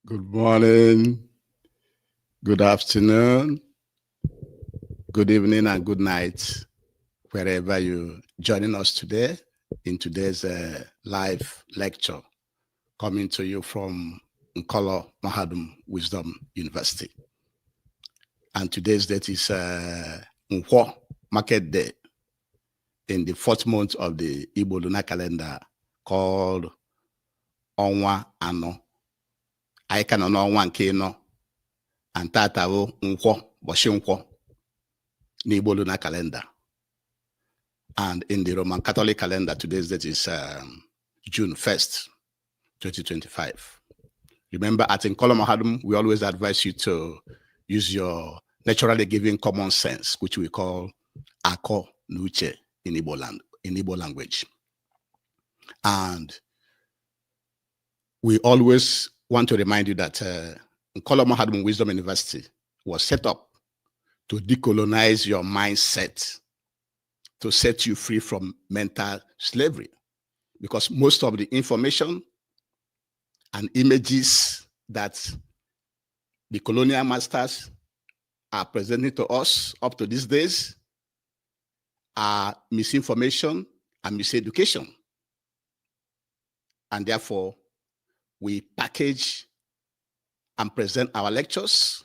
Good morning, good afternoon, good evening, and good night, wherever you're joining us today in today's live lecture coming to you from Nkolo Mahadum Wisdom University. And today's date is Nkwo Market Day in the 4th month of the Igbo lunar calendar called Ọnwa Anọ. Anyị ka nọ n'ọnwa nke ịnọ, and tata bụ Nkwo, ụbọchị Nkwo n'Igbo lunar calendar. And in the Roman Catholic calendar, today's date is June 1st, 2025. Remember, at Nkolo Mahadum, we always advise you to use your naturally given common sense, which we call Ako Nuche in Igbo language. And we always want to remind you that Nkolo Mahadum Wisdom University was set up to decolonize your mindset, to set you free from mental slavery. Because most of the information and images that the colonial masters are presenting to us up to these days are misinformation and miseducation. And therefore, we package and present our lectures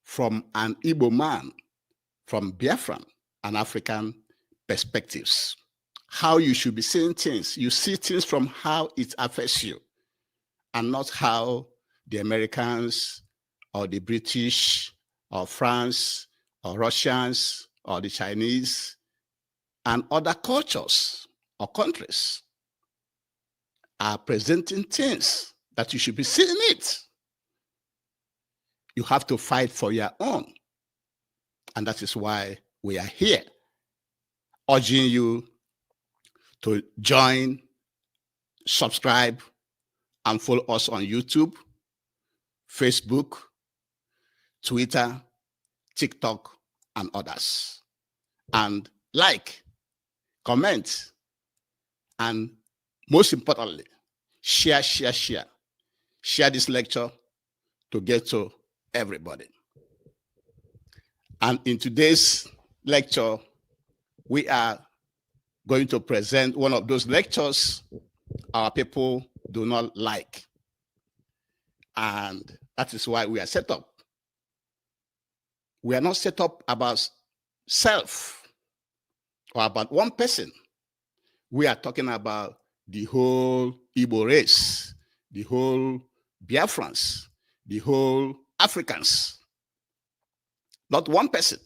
from an Igbo man, from Biafran, an African perspectives. How you should be seeing things. You see things from how it affects you, and not how the Americans or the British or France or Russians or the Chinese and other cultures or countries are presenting things that you should be seeing it. You have to fight for your own. And that is why we are here, urging you to join, subscribe, and follow us on YouTube, Facebook, Twitter, TikTok, and others. And like, comment, and most importantly, share this lecture to get to everybody. And in today's lecture, we are going to present one of those lectures our people do not like. And that is why we are set up. We are not set up about self or about one person. We are talking about the whole Igbo race, the whole Biafrans, the whole Africans, not one person.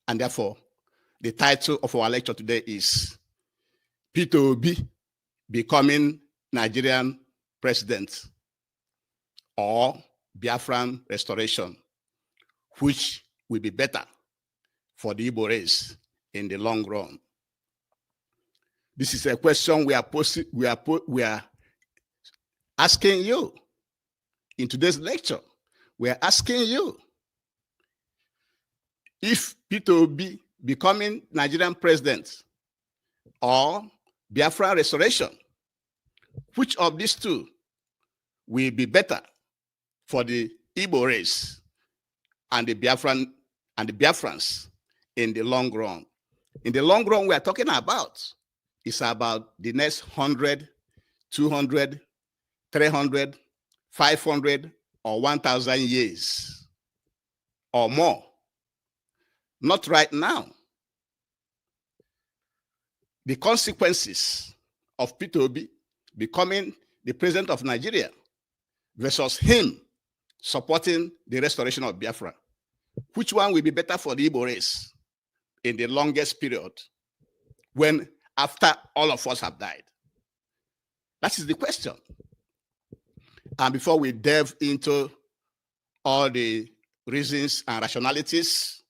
And therefore, the title of our lecture today is Peter Obi becoming Nigerian president, or Biafran restoration, which will be better for the Igbo race in the long run. This is a question we are asking you in today's lecture. We are asking you, if Peter Obi becoming Nigerian president or Biafran restoration, which of these two will be better for the Igbo race and the Biafrans in the long run? In the long run, we are talking about, it's about the next 100, 200, 300, 500, or 1,000 years or more. Not right now. The consequences of Peter Obi becoming the president of Nigeria versus him supporting the restoration of Biafra, which one will be better for the Igbo race in the longest period, when after all of us have died? That is the question. And before we delve into all the reasons and rationalities,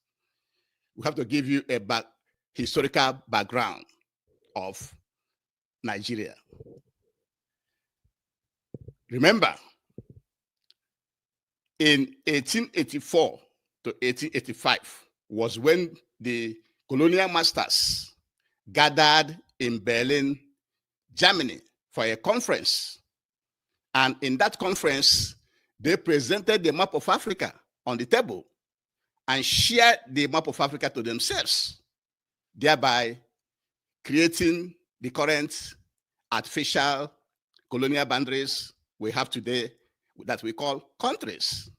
we have to give you a historical background of Nigeria. Remember, in 1884 to 1885 was when the colonial masters gathered in Berlin, Germany, for a conference And in that conference, they presented the map of Africa on the table and shared the map of Africa to themselves, thereby creating the current artificial colonial boundaries we have today that we call countries.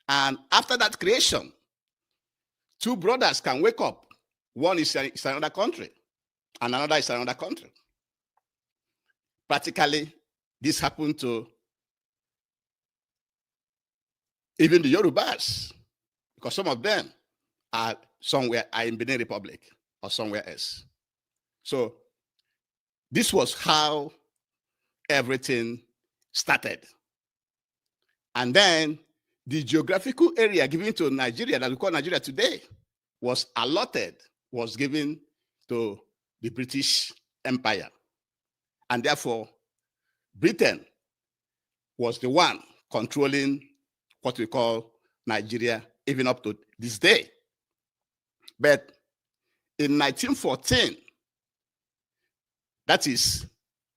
And after that creation, two brothers can wake up. One is another country, and another is another country. Practically, this happened to even the Yorubas, because some of them are in Benin Republic or somewhere else. So this was how everything started. And then the geographical area given to Nigeria, that we call Nigeria today, was given to the British Empire. And therefore, Britain was the one controlling what we call Nigeria, even up to this day. But in 1914, that is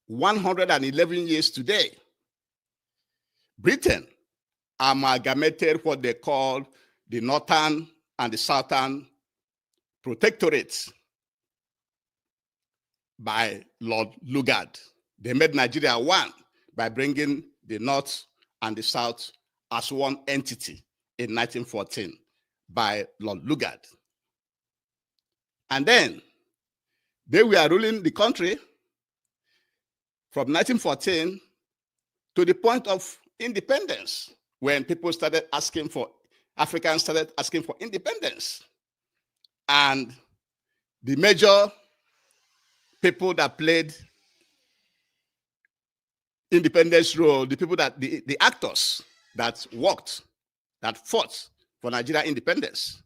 111 years today, Britain amalgamated what they called the Northern and the Southern Protectorates by Lord Lugard. They made Nigeria one by bringing the North and the South as one entity in 1914 by Lord Lugard. And then they were ruling the country from 1914 to the point of independence, when Africans started asking for independence. And the major people that played independence role, the actors that fought for Nigeria independence,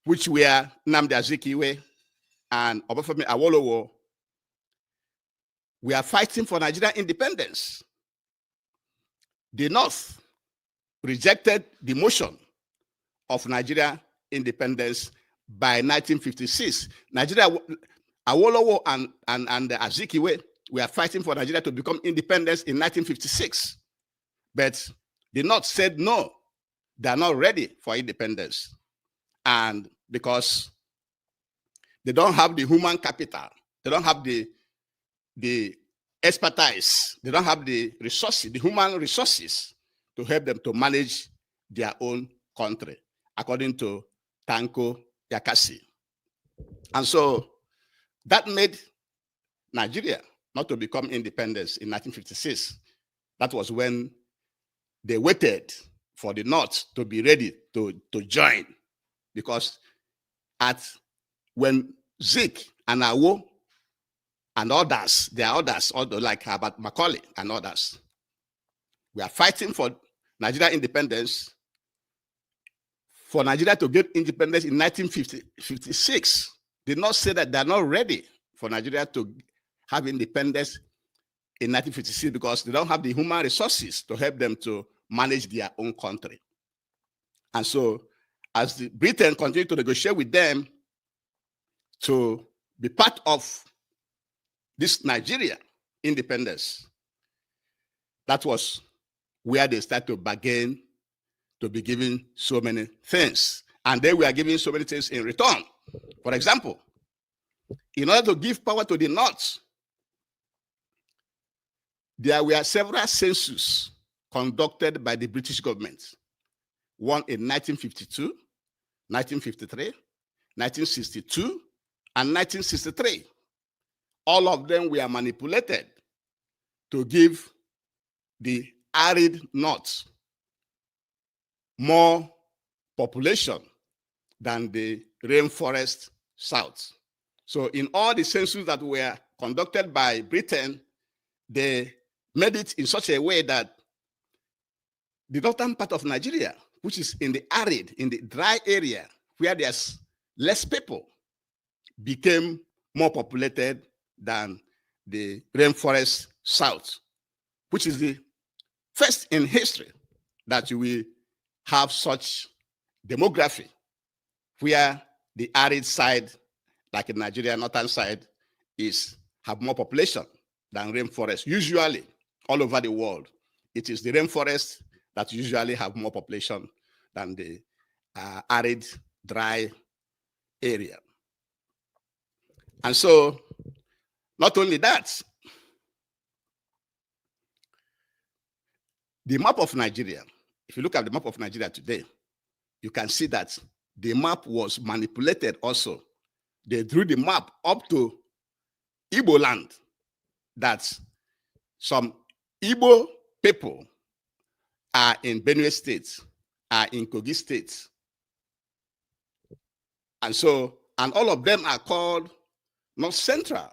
which were Nnamdi Azikiwe and Obafemi Awolowo, we are fighting for Nigeria independence. The North rejected the motion of Nigeria independence by 1956. Awolowo and Azikiwe were fighting for Nigeria to become independent in 1956. But the North said no, they are not ready for independence. And because they don't have the human capital, they don't have the expertise, they don't have the resources, the human resources to help them to manage their own country, according to Tanko Yakasi. And so that made Nigeria not to become independent in 1956. That was when they waited for the North to be ready to join, because when Zik and Awo and others, there are others, like Herbert Macaulay and others, we are fighting for Nigeria independence, for Nigeria to get independence in 1956. Did not say that they're not ready for Nigeria to have independence in 1956 because they don't have the human resources to help them to manage their own country. And so as Britain continued to negotiate with them to be part of this Nigeria independence, that was where they started to bargain to be given so many things. And they were giving so many things in return. For example, in order to give power to the North, there were several censuses conducted by the British government. One in 1952, 1953, 1962, and 1963. All of them were manipulated to give the arid North more population than the rainforest South. So in all the censuses that were conducted by Britain, they made it in such a way that the northern part of Nigeria, which is in the arid, in the dry area, where there's less people, became more populated than the rainforest South, which is the first in history that we have such demography, where the arid side, like in Nigeria, northern side, have more population than rainforest, usually all over the world. It is the rainforest that usually have more population than the arid, dry area. And so, not only that, the map of Nigeria, if you look at the map of Nigeria today, you can see that the map was manipulated also. They drew the map up to Igbo land, that some Igbo people are in Benue State, are in Kogi State. And so, and all of them are called North Central.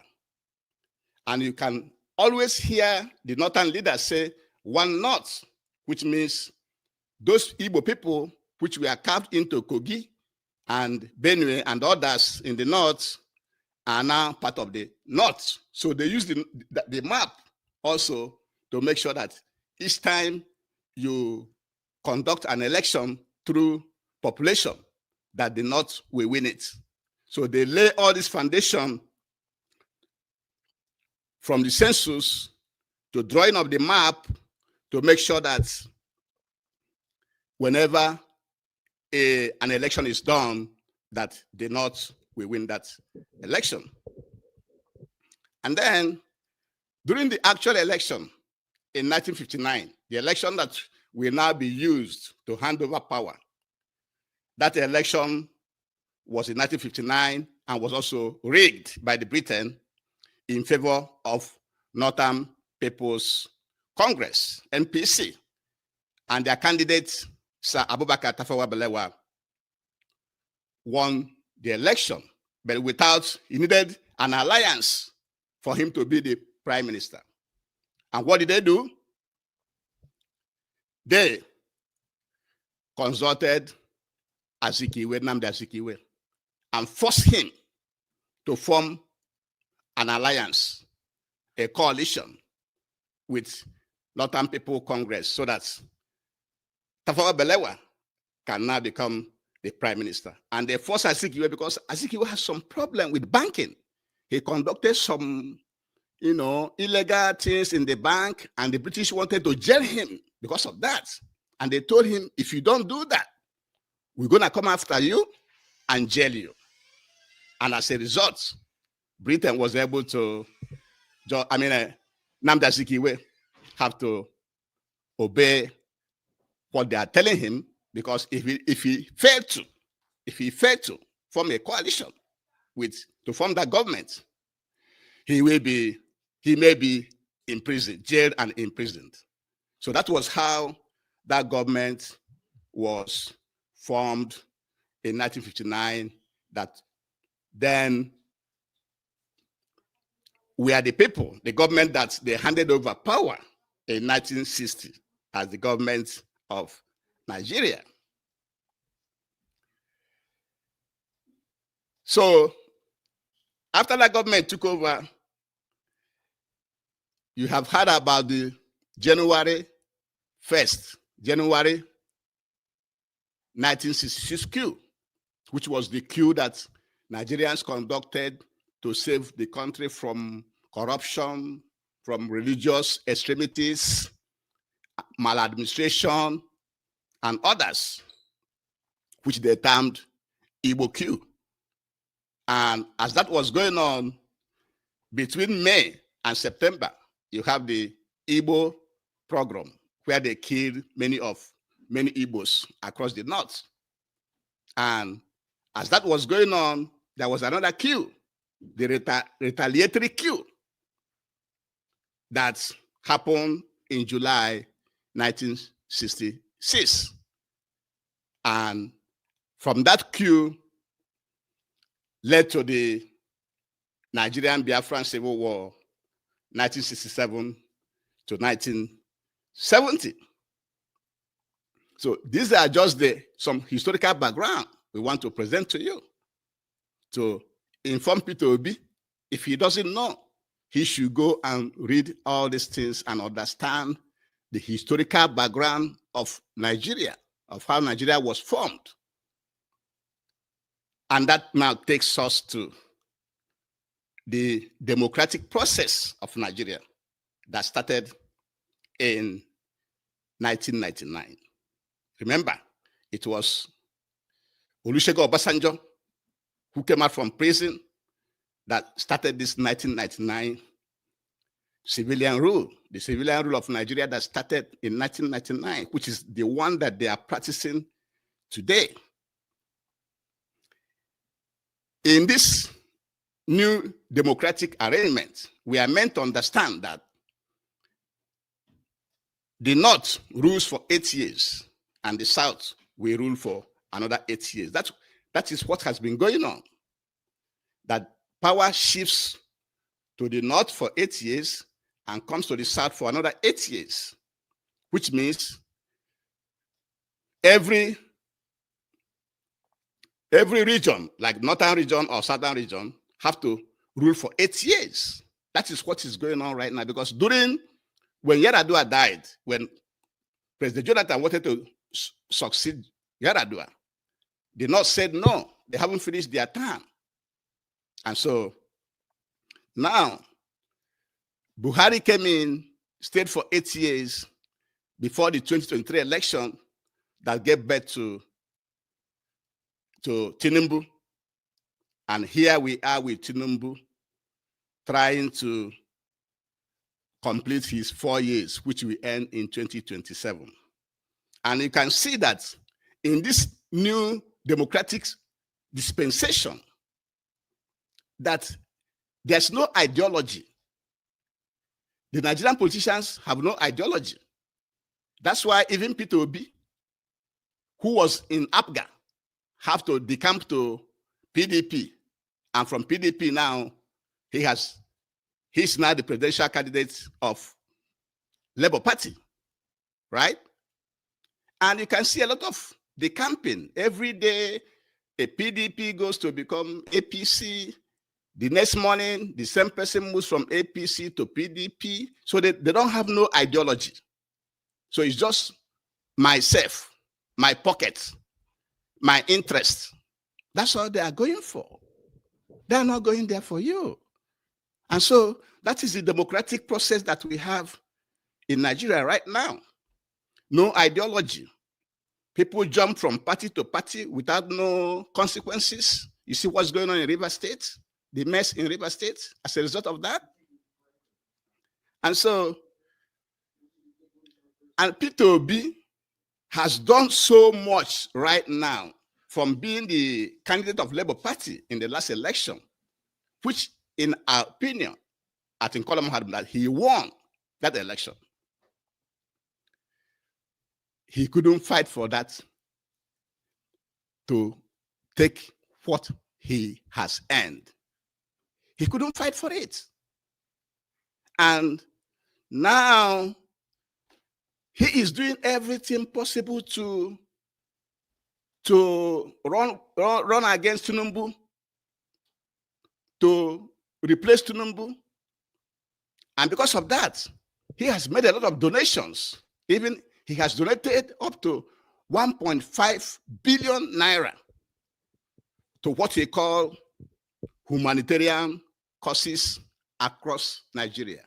And you can always hear the northern leaders say one North, which means those Igbo people which were carved into Kogi and Benue and others in the north are now part of the north. So they use the map also to make sure that each time you conduct an election through population, that the north will win it. So they lay all this foundation from the census to drawing of the map to make sure that whenever an election is done, that the North will win that election. And then during the actual election in 1959, the election that will now be used to hand over power, that election was in 1959 and was also rigged by the Britain in favor of Northern People's Congress, NPC, and their candidate, Sir Abubakar Tafawa Balewa, won the election, but without, he needed an alliance for him to be the prime minister. And what did they do? They consulted Azikiwe, Nnamdi Azikiwe, and forced him to form an alliance, a coalition with Northern People Congress, so that Tafawa Balewa can now become the prime minister. And they forced Azikiwe because Azikiwe has some problem with banking. He conducted some, illegal things in the bank, and the British wanted to jail him because of that. And they told him, if you don't do that, we're going to come after you and jail you. And as a result, Britain was able to, Nnamdi Azikiwe have to obey what they are telling him, because if he failed to form a coalition to form that government, he may be imprisoned, jailed and imprisoned. So that was how that government was formed in 1959, that then we are the people, the government that they handed over power in 1960 as the government of Nigeria. So after that government took over, you have heard about the January 1966 coup, which was the coup that Nigerians conducted to save the country from corruption, from religious extremities, maladministration, and others, which they termed Igbo coup. And as that was going on, between May and September, you have the Igbo pogrom, where they killed many Igbos across the north. And as that was going on, there was another coup, the retaliatory coup, that happened in July 1966. And from that coup led to the Nigerian Biafran Civil War, 1967 to 1970. So these are just some historical background we want to present to you, to inform Peter Obi. If he doesn't know, he should go and read all these things and understand the historical background of Nigeria, of how Nigeria was formed. And that now takes us to the democratic process of Nigeria that started in 1999. Remember, it was Olusegun Obasanjo who came out from prison that started this 1999 civilian rule, the civilian rule of Nigeria that started in 1999, which is the one that they are practicing today. In this new democratic arrangement, we are meant to understand that the North rules for 8 years and the South will rule for another 8 years. That is what has been going on. That power shifts to the North for 8 years and comes to the South for another 8 years, which means every region, like Northern region or Southern region, have to rule for 8 years. That is what is going on right now, because when Yar'Adua died, when President Jonathan wanted to succeed Yar'Adua, the North said no, they haven't finished their term. And so now Buhari came in, stayed for 8 years before the 2023 election that gave birth to Tinubu. And here we are with Tinubu trying to complete his 4 years, which will end in 2027. And you can see that in this new democratic dispensation, that there's no ideology. The Nigerian politicians have no ideology. That's why even Peter Obi, who was in APGA, have to decamp to PDP. And from PDP now, he's now the presidential candidate of Labour Party, right? And you can see a lot of decamping. Every day, a PDP goes to become APC. The next morning, the same person moves from APC to PDP. So they don't have no ideology. So it's just myself, my pocket, my interest. That's all they are going for. They're not going there for you. And so that is the democratic process that we have in Nigeria right now. No ideology. People jump from party to party without no consequences. You see what's going on in River State? The mess in River State as a result of that. And so, and Peter Obi has done so much right now from being the candidate of Labour Party in the last election, which in our opinion, I think Colum had that he won that election. He couldn't fight for that to take what he has earned. He couldn't fight for it. And now he is doing everything possible to run against Tinubu, to replace Tinubu. And because of that, he has made a lot of donations. Even he has donated up to 1.5 billion naira to what he call humanitarian causes across Nigeria.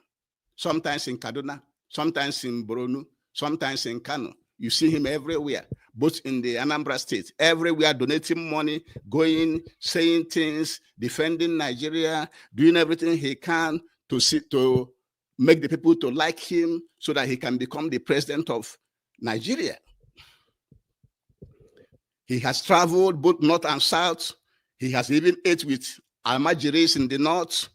Sometimes in Kaduna, sometimes in Borno, sometimes in Kano. You see him everywhere, both in the Anambra State, everywhere donating money, going, saying things, defending Nigeria, doing everything he can to make the people to like him so that he can become the president of Nigeria. He has traveled both north and south. He has even ate with Almajiris in the north.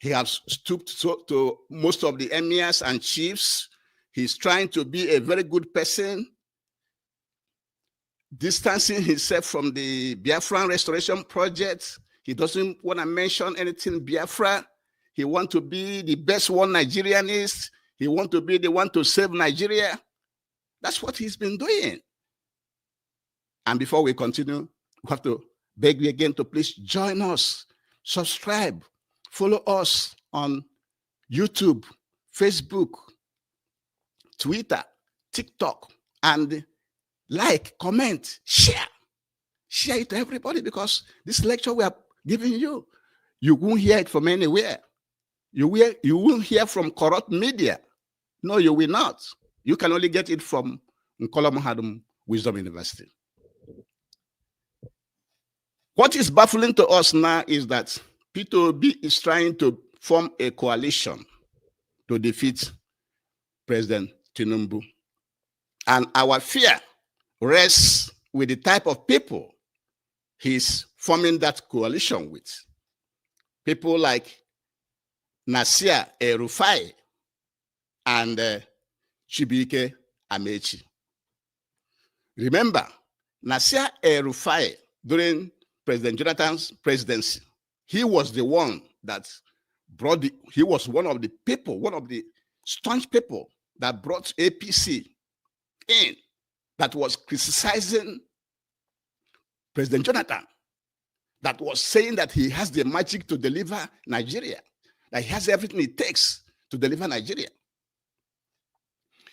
He has stooped to most of the emirs and chiefs. He's trying to be a very good person, distancing himself from the Biafran restoration project. He doesn't want to mention anything Biafra. He wants to be the best one Nigerian is. He wants to be the one to save Nigeria. That's what he's been doing. And before we continue, we have to beg you again to please join us, subscribe, follow us on YouTube, Facebook, Twitter, TikTok, and like, comment, share. Share it to everybody, because this lecture we are giving you, you won't hear it from anywhere. You won't hear from corrupt media. No, you will not. You can only get it from Nkolomahadum Wisdom University. What is baffling to us now is that Peter Obi is trying to form a coalition to defeat President Tinubu. And our fear rests with the type of people he's forming that coalition with. People like Nasir El-Rufai and Chibuike Amaechi. Remember, Nasir El-Rufai, during President Jonathan's presidency, he was the one that brought he was one of the people, one of the staunch people that brought APC in, that was criticizing President Jonathan, that was saying that he has the magic to deliver Nigeria, that he has everything it takes to deliver Nigeria.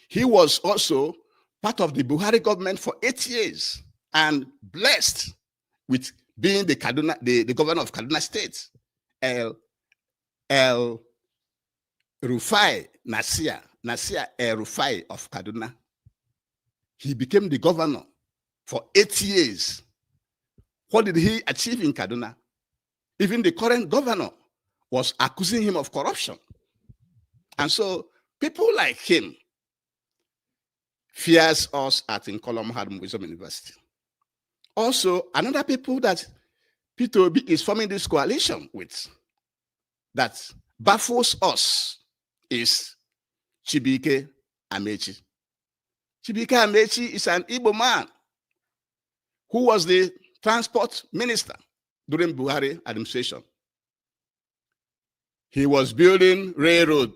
He was also part of the Buhari government for 8 years and blessed with being the governor of Kaduna State. El-Rufai Nasir El-Rufai of Kaduna. He became the governor for 8 years. What did he achieve in Kaduna? Even the current governor was accusing him of corruption. And so people like him fears us at Nkolomahadum Wisdom University. Also, another people that Peter Obi is forming this coalition with that baffles us is Chibuike Amaechi. Chibuike Amaechi is an Igbo man who was the transport minister during Buhari administration. He was building railroad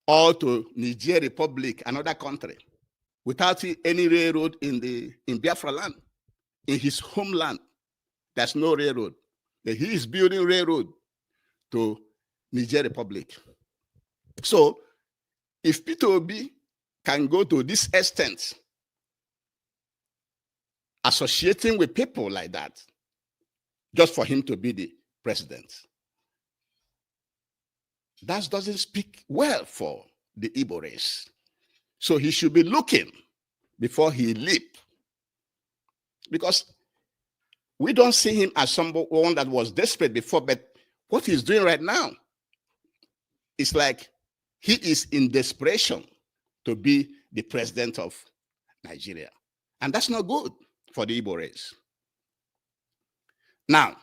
all to Nigerian Republic, another country, without any railroad in Biafran land. In his homeland, there's no railroad. But he is building railroad to Nigerian Republic. So, if Peter Obi can go to this extent, associating with people like that, just for him to be the president, that doesn't speak well for the Igbo race. So he should be looking before he leap. Because we don't see him as someone that was desperate before, but what he's doing right now is like he is in desperation to be the president of Nigeria. And that's not good for the Igbo race. Now,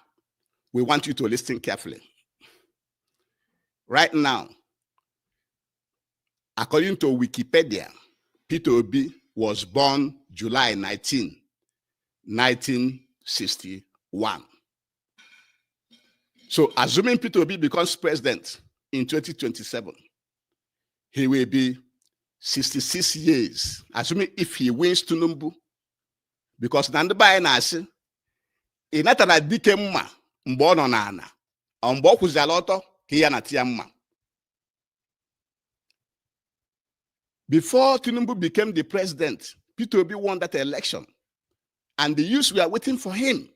we want you to listen carefully. Right now, according to Wikipedia, Peter Obi was born July 19, 1961. So, assuming Peter Obi becomes president in 2027, he will be 66 years, assuming if he wins Tinubu, because Nandubai Nasi, inatana dike mma mgbe ọ nọ n'ana, mgbe ọ kwụzịala ọtọ ka ya na tia mma. Before Tinubu became the president, Peter Obi won that election. And the youths were waiting for him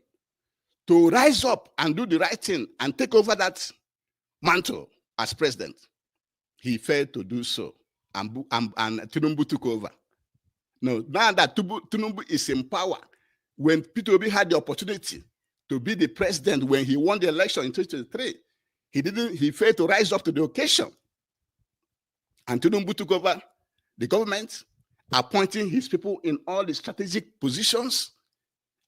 to rise up and do the right thing and take over that mantle as president. He failed to do so, and Tinubu took over. No, now that Tinubu is in power, when Peter Obi had the opportunity to be the president when he won the election in 2023, he failed to rise up to the occasion. And Tinubu took over the government, appointing his people in all the strategic positions.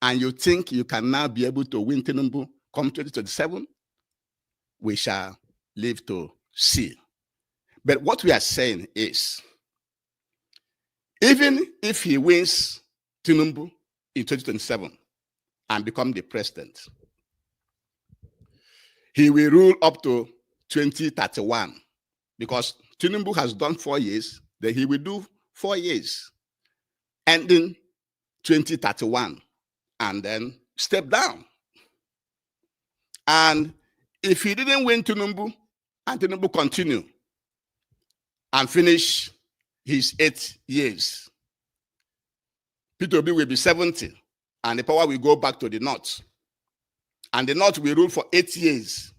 And you think you can now be able to win Tinubu come 2027? We shall live to see. But what we are saying is, even if he wins Tinubu in 2027 and become the president, he will rule up to 2031, because Tinubu has done 4 years, then he will do 4 years, ending 2031, and then step down. And if he didn't win Tinubu, and Tinubu continue and finish his 8 years, Peter Obi will be 70, and the power will go back to the North. And the North will rule for 8 years.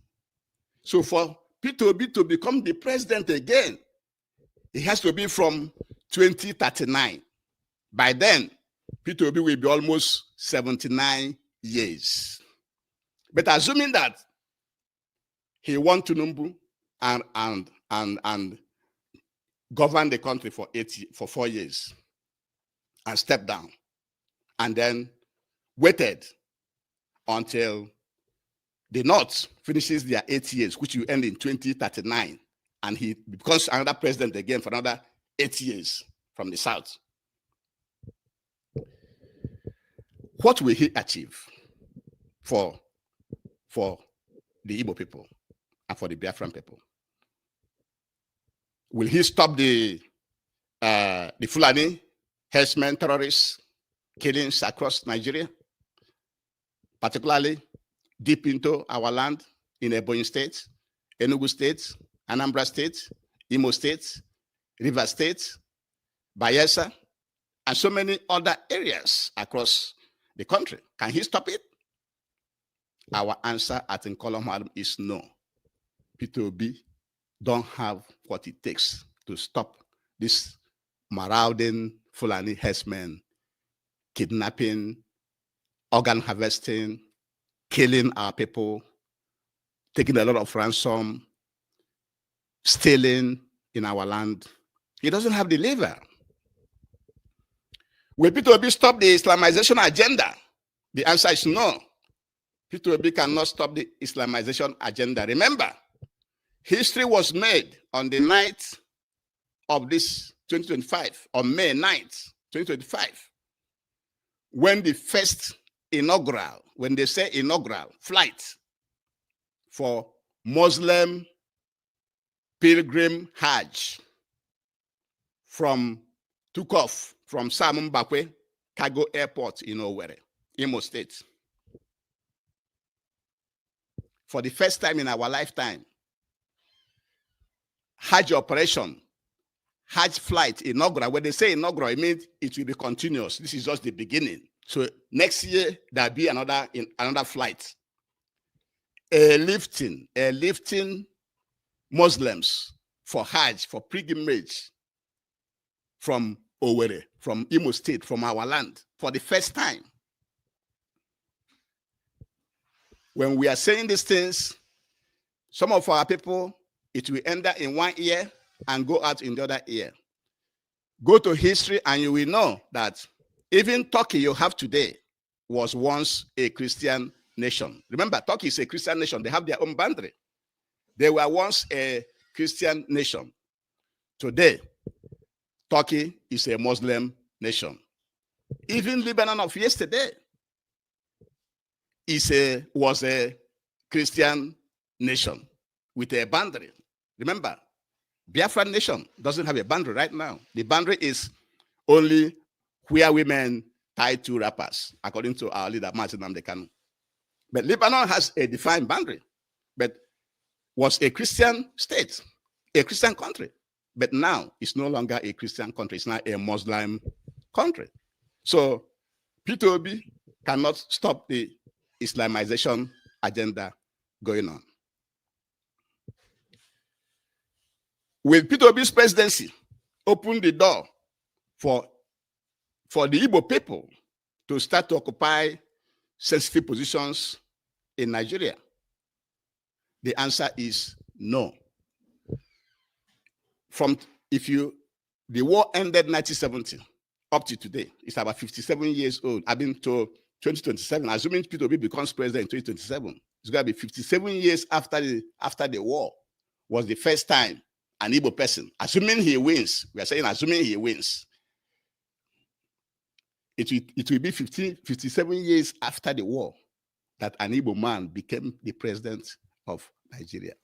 So for Peter Obi to become the president again, It has to be from 2039. By then, Peter Obi will be almost 79 years. But assuming that he wants Tinubu and govern the country for 4 years and step down, and then waited until the North finishes their 8 years, which will end in 2039, and he becomes another president again for another 8 years from the South. What will he achieve for the Igbo people and for the Biafran people? Will he stop the Fulani herdsmen, terrorists, killings across Nigeria, particularly deep into our land in Ebonyi State, Enugu State, Anambra State, Imo State, River State, Bayelsa, and so many other areas across the country? Can he stop it? Our answer at Nkolomad is no. Peter Obi don't have what it takes to stop this marauding Fulani herdsmen, kidnapping, organ harvesting, killing our people, taking a lot of ransom, stealing in our land. He doesn't have the lever. Will Peter Obi stop the Islamization agenda? The answer is no. Peter Obi cannot stop the Islamization agenda. Remember, history was made on the night of this 2025, on May 9th, 2025, when the first inaugural, when they say inaugural, flight for Muslim pilgrim Hajj took off from Sam Mbakwe Cargo Airport in Owerri, Imo State. For the first time in our lifetime, Hajj operation, Hajj flight, inaugural. When they say inaugural, it means it will be continuous. This is just the beginning. So next year, there'll be another flight. Lifting Muslims for Hajj, for pilgrimage from Owerri, from Imo State, from our land, for the first time. When we are saying these things, some of our people, it will end up in one ear and go out in the other ear. Go to history and you will know that even Turkey you have today was once a Christian nation. Remember, Turkey is a Christian nation. They have their own boundary. They were once a Christian nation. Today, Turkey is a Muslim nation. Even Lebanon of yesterday was a Christian nation with a boundary. Remember, Biafran nation doesn't have a boundary right now. The boundary is only where women tie two wrappers, according to our leader, Martin Nnamdi Kanu. But Lebanon has a defined boundary, but was a Christian state, a Christian country. But now it's no longer a Christian country. It's now a Muslim country. So Peter Obi cannot stop the Islamization agenda going on. Will Peter Obi's presidency open the door for the Igbo people to start to occupy sensitive positions in Nigeria? The answer is no. The war ended 1970 up to today. It's about 57 years old. I've been to 2027. Assuming Peter Obi becomes president in 2027, it's going to be 57 years after the war was the first time an Igbo person, assuming he wins, we are saying assuming he wins, it will be 57 years after the war that an Igbo man became the president of Nigeria.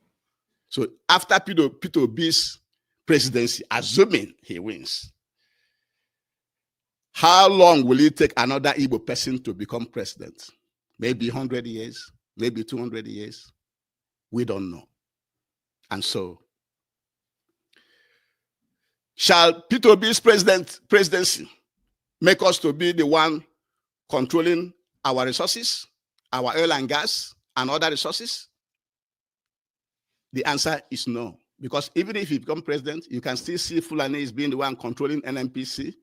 So after Peter Obi's presidency, assuming he wins, how long will it take another Igbo person to become president? Maybe 100 years, maybe 200 years. We don't know. And so, shall Peter Obi's presidency make us to be the one controlling our resources, our oil and gas, and other resources? The answer is no. Because even if you become president, you can still see Fulani is being the one controlling NNPC.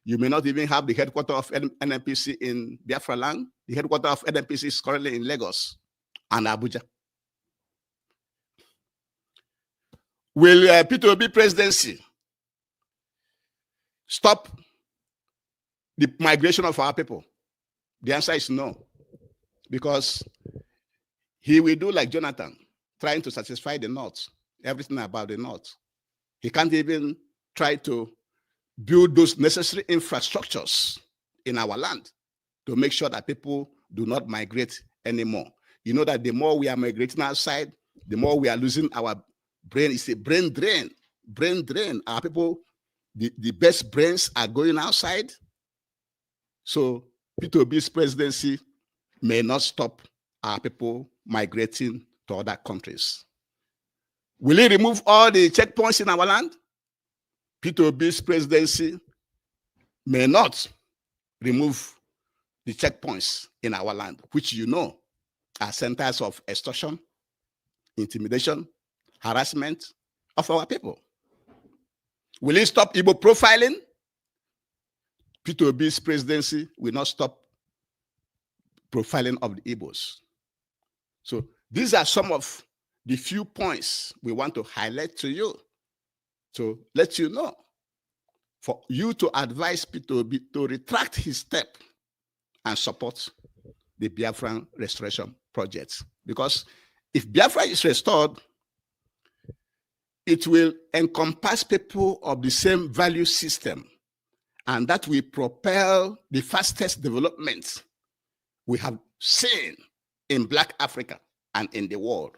You may not even have the headquarters of NNPC in Biafra land. The headquarters of NNPC is currently in Lagos and Abuja. Will Peter Obi presidency stop the migration of our people? The answer is no. Because he will do like Jonathan, trying to satisfy the North, everything about the North. He can't even try to build those necessary infrastructures in our land to make sure that people do not migrate anymore. You know that the more we are migrating outside, the more we are losing our brain. It's a brain drain. Brain drain. Our people, the best brains are going outside. So Peter Obi's presidency may not stop our people migrating to other countries. Will he remove all the checkpoints in our land? Peter Obi's presidency may not remove the checkpoints in our land, which you know are centers of extortion, intimidation, harassment of our people. Will he stop Igbo profiling? Peter Obi's presidency will not stop profiling of the Igbos. So these are some of the few points we want to highlight to you, to let you know, for you to advise Peter Obi to retract his step and support the Biafran restoration project. Because if Biafra is restored, it will encompass people of the same value system, and that will propel the fastest development we have seen in Black Africa and in the world.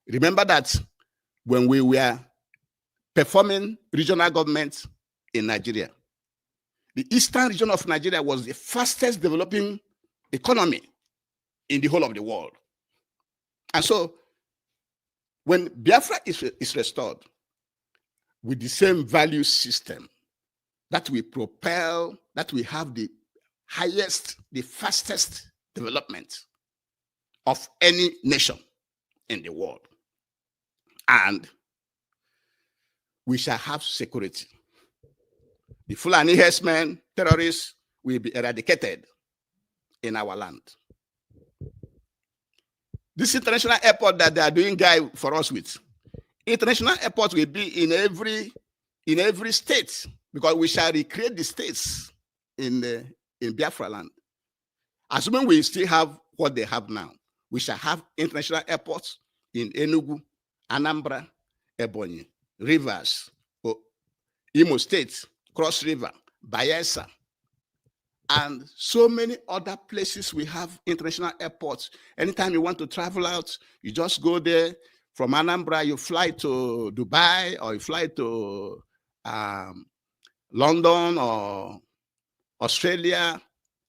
Remember that when we were performing regional government in Nigeria, the eastern region of Nigeria was the fastest developing economy in the whole of the world. And so when Biafra is restored with the same value system, that we propel, that we have the highest, the fastest development of any nation in the world. And we shall have security. The Fulani herdsmen, terrorists will be eradicated in our land. This international airport that they are doing guy for us with, international airport will be in every state, because we shall recreate the states in Biafra land. Assuming we still have what they have now, we shall have international airports in Enugu, Anambra, Ebonyi, Rivers, Imo State, Cross River, Bayelsa, and so many other places we have international airports. Anytime you want to travel out, you just go there. From Anambra, you fly to Dubai, or you fly to London or Australia.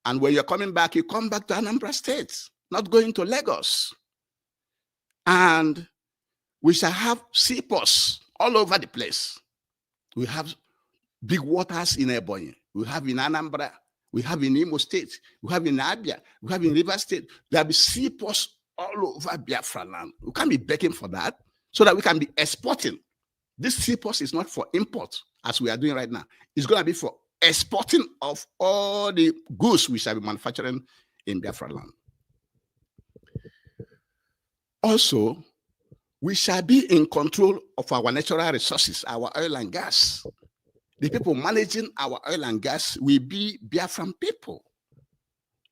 And when you're coming back, you come back to Anambra State, not going to Lagos. And we shall have seaports all over the place. We have big waters in Ebonyi. We have in Anambra. We have in Imo State. We have in Abia. We have in River State. There will be seaports all over Biafra land. We can't be begging for that, so that we can be exporting. This seaports is not for import, as we are doing right now. It's going to be for exporting of all the goods we shall be manufacturing in Biafra land. Also, we shall be in control of our natural resources, our oil and gas. The people managing our oil and gas will be Biafran people,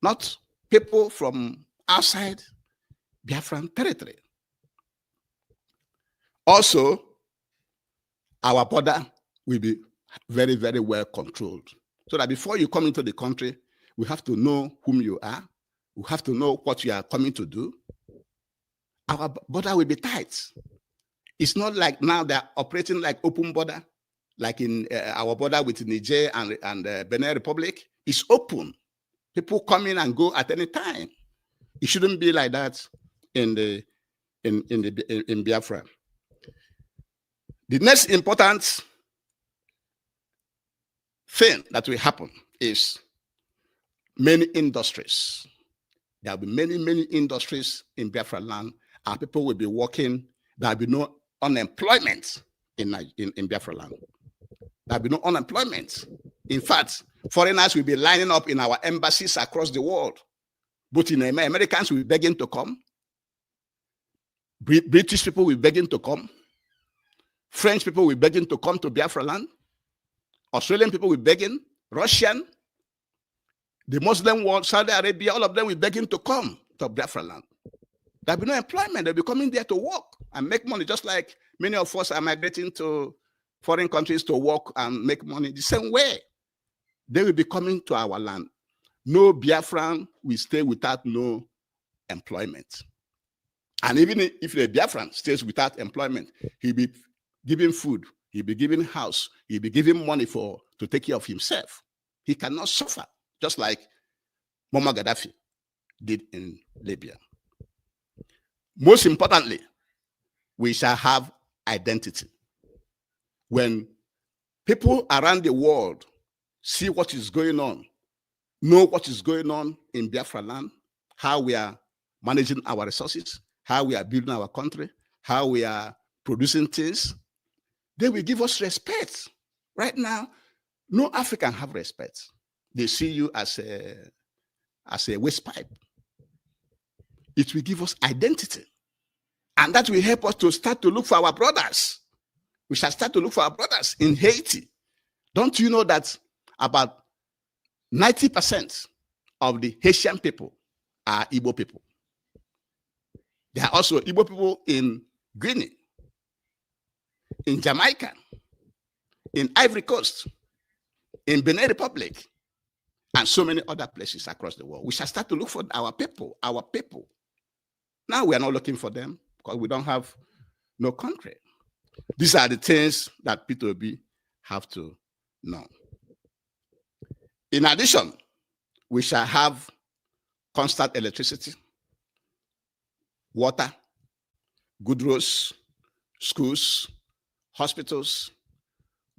not people from outside Biafran territory. Also, our border will be very, very well controlled, so that before you come into the country, we have to know whom you are. We have to know what you are coming to do. Our border will be tight. It's not like now they're operating like open border, like in our border with Niger and Benin Republic. It's open. People come in and go at any time. It shouldn't be like that in Biafra. The next important thing that will happen is many industries. There will be many, many industries in Biafra land. Our people will be working. There will be no unemployment in Biafra land. There will be no unemployment. In fact, foreigners will be lining up in our embassies across the world. But in Americans will be begging to come. British people will be begging to come. French people will be begging to come to Biafra land. Australian people will be begging. Russian, the Muslim world, Saudi Arabia, all of them will be begging to come to Biafra land. There will be no employment. They'll be coming there to work and make money, just like many of us are migrating to foreign countries to work and make money. The same way, they will be coming to our land. No Biafran will stay without no employment. And even if the Biafran stays without employment, he'll be giving food, he'll be giving house, he'll be giving money to take care of himself. He cannot suffer, just like Muammar Gaddafi did in Libya. Most importantly, we shall have identity. When people around the world see what is going on, know what is going on in Biafra land, how we are managing our resources, how we are building our country, how we are producing things, they will give us respect. Right now, no African have respect. They see you as a waste pipe. It will give us identity. And that will help us to start to look for our brothers. We shall start to look for our brothers in Haiti. Don't you know that about 90% of the Haitian people are Igbo people? There are also Igbo people in Guinea, in Jamaica, in Ivory Coast, in Benin Republic, and so many other places across the world. We shall start to look for our people, our people. Now we are not looking for them because we don't have no country. These are the things that P2B have to know. In addition, we shall have constant electricity, water, good roads, schools, hospitals,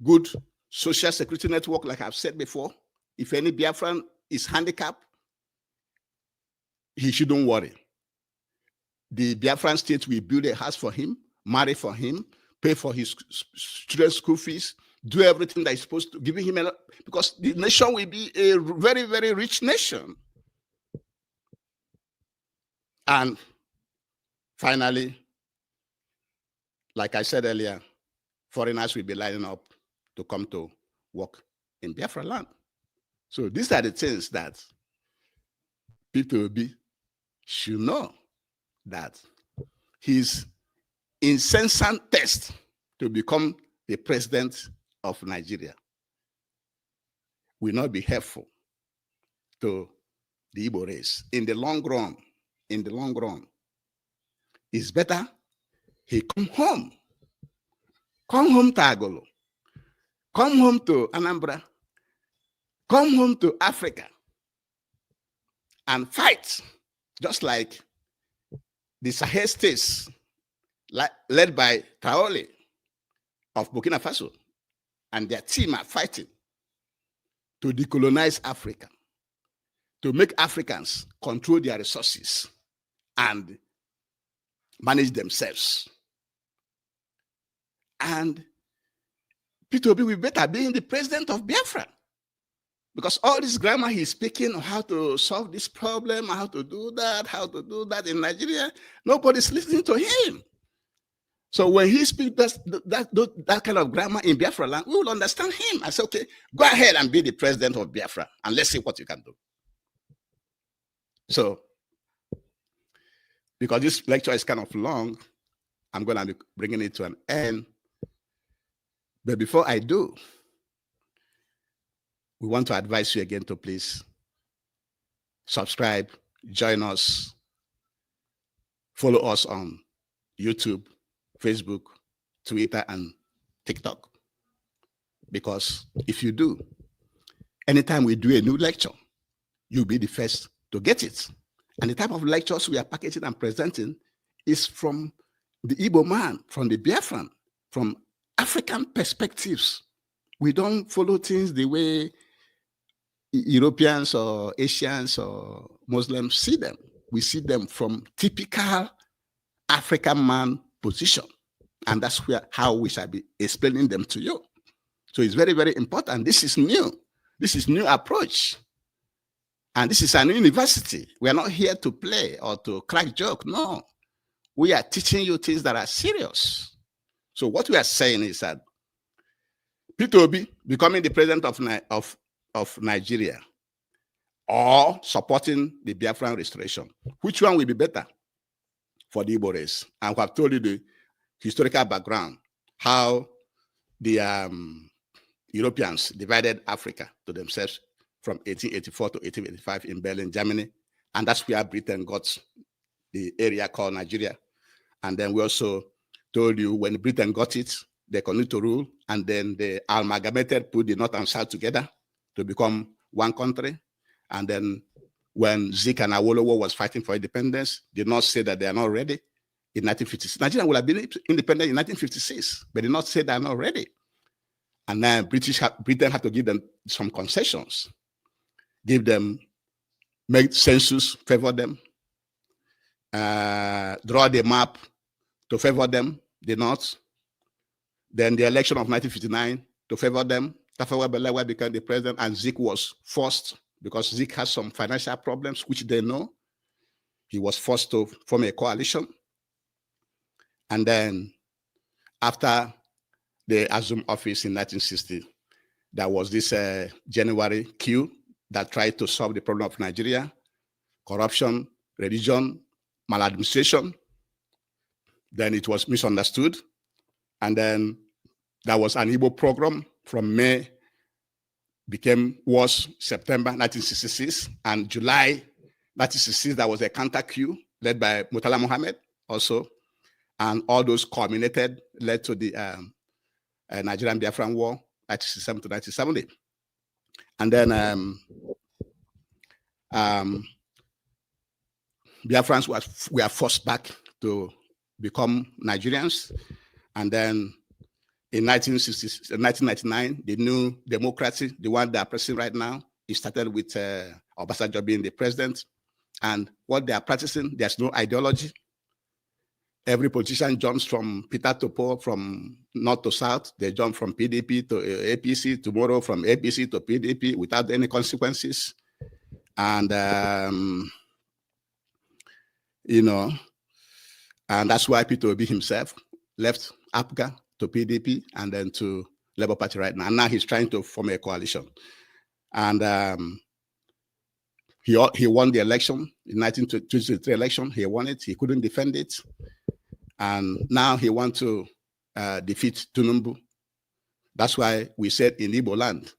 good social security network, like I've said before. If any Biafran is handicapped, he shouldn't worry. The Biafran state will build a house for him, marry for him, pay for his students' school fees, do everything that is supposed to, giving him a lot, because the nation will be a very, very rich nation. And finally, like I said earlier, foreigners will be lining up to come to work in Biafra land. So these are the things that P2B should know, that his incessant test to become the president of Nigeria will not be helpful to the Igbo race. In the long run, it's better he come home to Agolo, come home to Anambra, come home to Africa and fight, just like the Sahel states led by Traore of Burkina Faso and their team are fighting to decolonize Africa, to make Africans control their resources and manage themselves. And P2B will better being the president of Biafra, because all this grammar he's speaking on how to solve this problem, how to do that in Nigeria, nobody's listening to him. So when he speaks that kind of grammar in Biafra land, we will understand him. I say, okay, go ahead and be the president of Biafra, and let's see what you can do. So, because this lecture is kind of long, I'm going to be bringing it to an end. But before I do, we want to advise you again to please subscribe, join us, follow us on YouTube, Facebook, Twitter, and TikTok. Because if you do, anytime we do a new lecture, you'll be the first to get it. And the type of lectures we are packaging and presenting is from the Igbo man, from the Biafran, from African perspectives. We don't follow things the way Europeans or Asians or Muslims see them. We see them from typical African man position. And that's how we shall be explaining them to you. So it's very, very important. This is new. This is new approach. And this is an university. We are not here to play or to crack joke. No. We are teaching you things that are serious. So what we are saying is that Peter Obi becoming the president of Nigeria or supporting the Biafran restoration, which one will be better for the Igbo race? And we have told you the historical background, how the Europeans divided Africa to themselves from 1884 to 1885 in Berlin, Germany. And that's where Britain got the area called Nigeria. And then we also told you when Britain got it, they continued to rule, and then they amalgamated, put the North and South together to become one country. And then when Zik and Awolowo was fighting for independence, did not say that they are not ready in 1956. Nigeria would have been independent in 1956, but did not say they are not ready. And then Britain had to give them some concessions, make census, favor them, draw the map to favor them, the North. Then the election of 1959 to favor them. Tafawa Balewa became the president, and Zik was forced, because Zik has some financial problems, which they know. He was forced to form a coalition. And then after they assumed office in 1960, there was this January coup that tried to solve the problem of Nigeria: corruption, religion, maladministration. Then it was misunderstood. And then there was an Igbo program from May, was September 1966. And July 1966, there was a counter coup led by Murtala Mohammed also. And all those culminated, led to the Nigerian Biafran War, 1967 to 1970. And then Biafrans were forced back to become Nigerians. And then in 1999, the new democracy, the one they are pressing right now, it started with Obasanjo being the president. And what they are practicing, there's no ideology. Every politician jumps from Peter to Paul, from north to south. They jump from PDP to APC, tomorrow from APC to PDP without any consequences. And, and that's why Peter Obi himself left APGA to PDP and then to Labour Party right now. And now he's trying to form a coalition. And he won the election in 1923 election. He won it. He couldn't defend it. And now he wants to defeat Tinubu. That's why we said in Igbo land,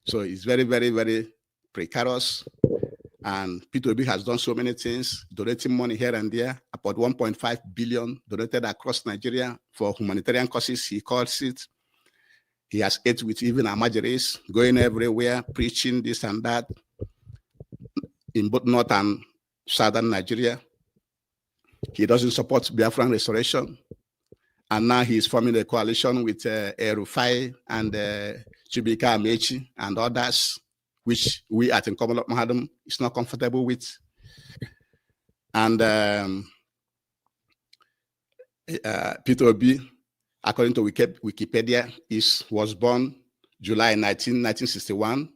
so it's very, very, very precarious. And Peter Obi has done so many things, donating money here and there, about 1.5 billion donated across Nigeria for humanitarian causes, he calls it. He has ate with even Amajeris, going everywhere, preaching this and that in both North and Southern Nigeria. He doesn't support Biafran restoration. And now he's forming a coalition with Erufai and Chibika Amechi and others, which we at Nkomolo Mahadum is not comfortable with. And Peter Obi, according to Wikipedia, was born July 1961.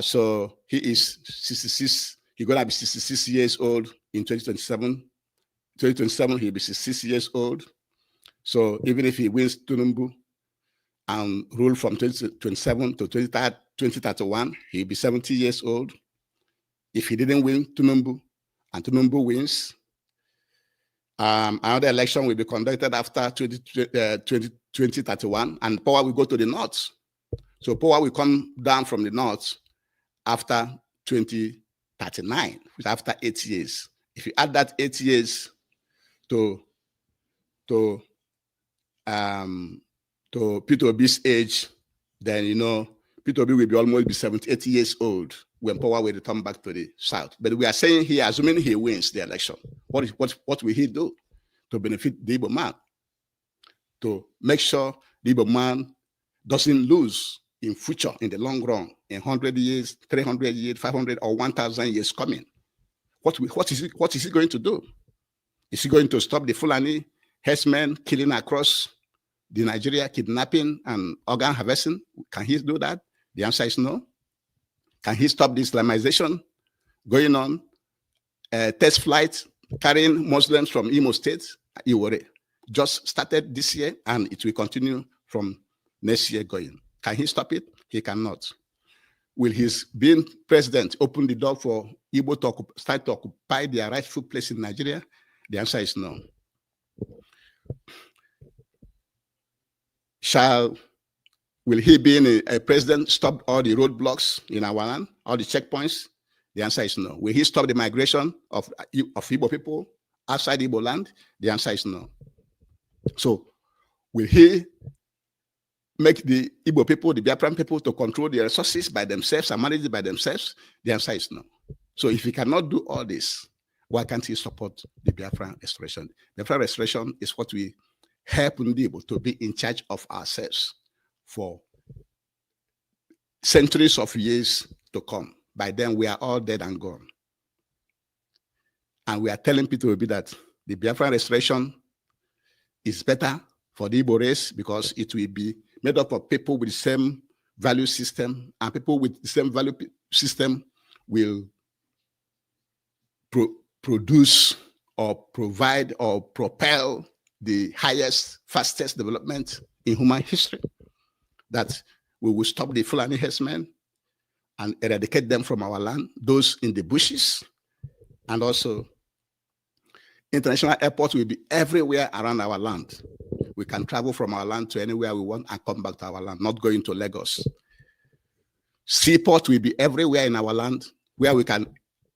So he is 66. He's going to be 66 years old in 2027. 2027, he'll be 66 years old. So even if he wins Tinubu and rule from 2027 to 2031, he'll be 70 years old. If he didn't win Tinubu and Tinubu wins, another election will be conducted after 2031, and power will go to the north. So power will come down from the north after 2039, which is after 8 years. If you add that 8 years to Peter Obi's age, then Peter Obi will be almost 78 years old when power will return back to the south. But we are saying here, assuming he wins the election, what will he do to benefit the Igbo man? To make sure the Igbo man doesn't lose in future, in the long run, in 100 years, 300 years, 500 or 1,000 years coming. what is he going to do? Is he going to stop the Fulani herdsmen killing across the Nigeria, kidnapping and organ harvesting? Can he do that? The answer is no. Can he stop the Islamization going on? Test flights carrying Muslims from Imo State, Iwore, just started this year, and it will continue from next year going. Can he stop it? He cannot. Will his being president open the door for Igbo to start to occupy their rightful place in Nigeria? The answer is no. Will he, being a president, stop all the roadblocks in our land, all the checkpoints? The answer is no. Will he stop the migration of Igbo people outside Igbo land? The answer is no. So, will he make the Igbo people, the Biafran people, to control their resources by themselves and manage it by themselves? The answer is no. So, if he cannot do all this, why can't he support the Biafran restoration? Biafran restoration is what we help Ndi Igbo to be in charge of ourselves for centuries of years to come. By then, we are all dead and gone. And we are telling people that the Biafran restoration is better for the Igbo race because it will be made up of people with the same value system, and people with the same value system will produce or provide or propel the highest, fastest development in human history. That we will stop the Fulani herdsmen and eradicate them from our land, those in the bushes, and also international airports will be everywhere around our land. We can travel from our land to anywhere we want and come back to our land, not going to Lagos. Seaport will be everywhere in our land where we can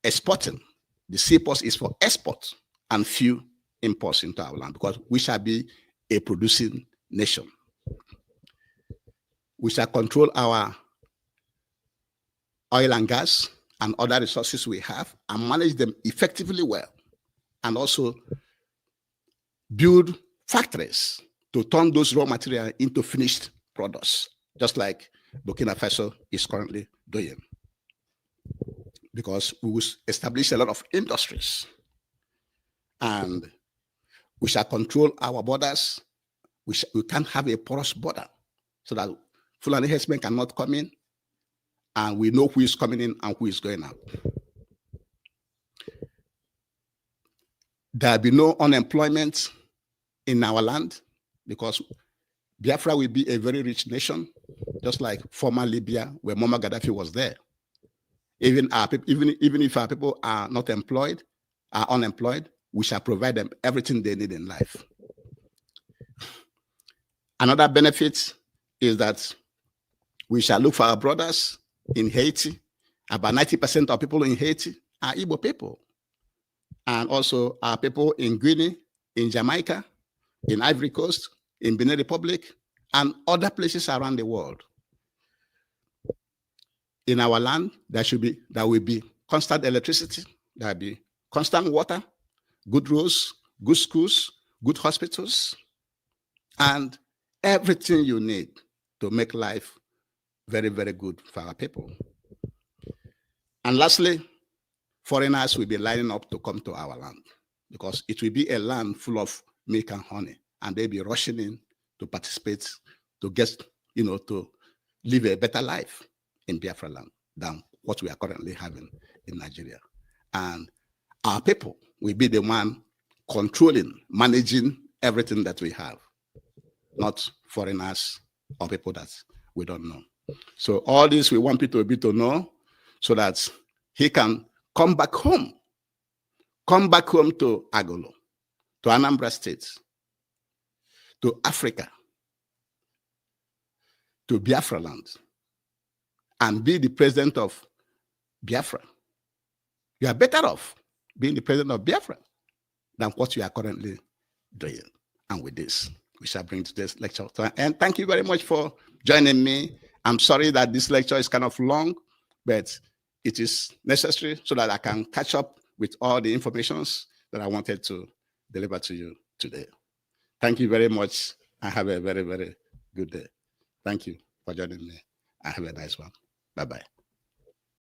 export them. The seaport is for export and few imports into our land because we shall be a producing nation. We shall control our oil and gas and other resources we have and manage them effectively well, and also build factories to turn those raw materials into finished products, just like Burkina Faso is currently doing. Because we will establish a lot of industries and we shall control our borders. We can't have a porous border so that Fulani herdsmen cannot come in, and we know who is coming in and who is going out. There will be no unemployment in our land because Biafra will be a very rich nation, just like former Libya, where Muammar Gaddafi was there. Even if our people are not employed, are unemployed, we shall provide them everything they need in life. Another benefit is that we shall look for our brothers in Haiti. About 90% of people in Haiti are Igbo people. And also our people in Guinea, in Jamaica, in Ivory Coast, in Benin Republic, and other places around the world. In our land, there will be constant electricity, there will be constant water, good roads, good schools, good hospitals, and everything you need to make life very, very good for our people. And lastly, foreigners will be lining up to come to our land because it will be a land full of milk and honey, and they'll be rushing in to participate, to get, to live a better life in Biafra land than what we are currently having in Nigeria. And our people will be the one controlling, managing everything that we have, not foreigners or people that we don't know. So all this we want people to know so that he can come back home to Agolo, to Anambra State, to Africa, to Biafra land, and be the president of Biafra. You are better off being the president of Biafra than what you are currently doing. And with this, we shall bring today's lecture to an end. Thank you very much for joining me. I'm sorry that this lecture is kind of long, but it is necessary so that I can catch up with all the informations that I wanted to deliver to you today. Thank you very much and have a very, very good day. Thank you for joining me and have a nice one. Bye-bye.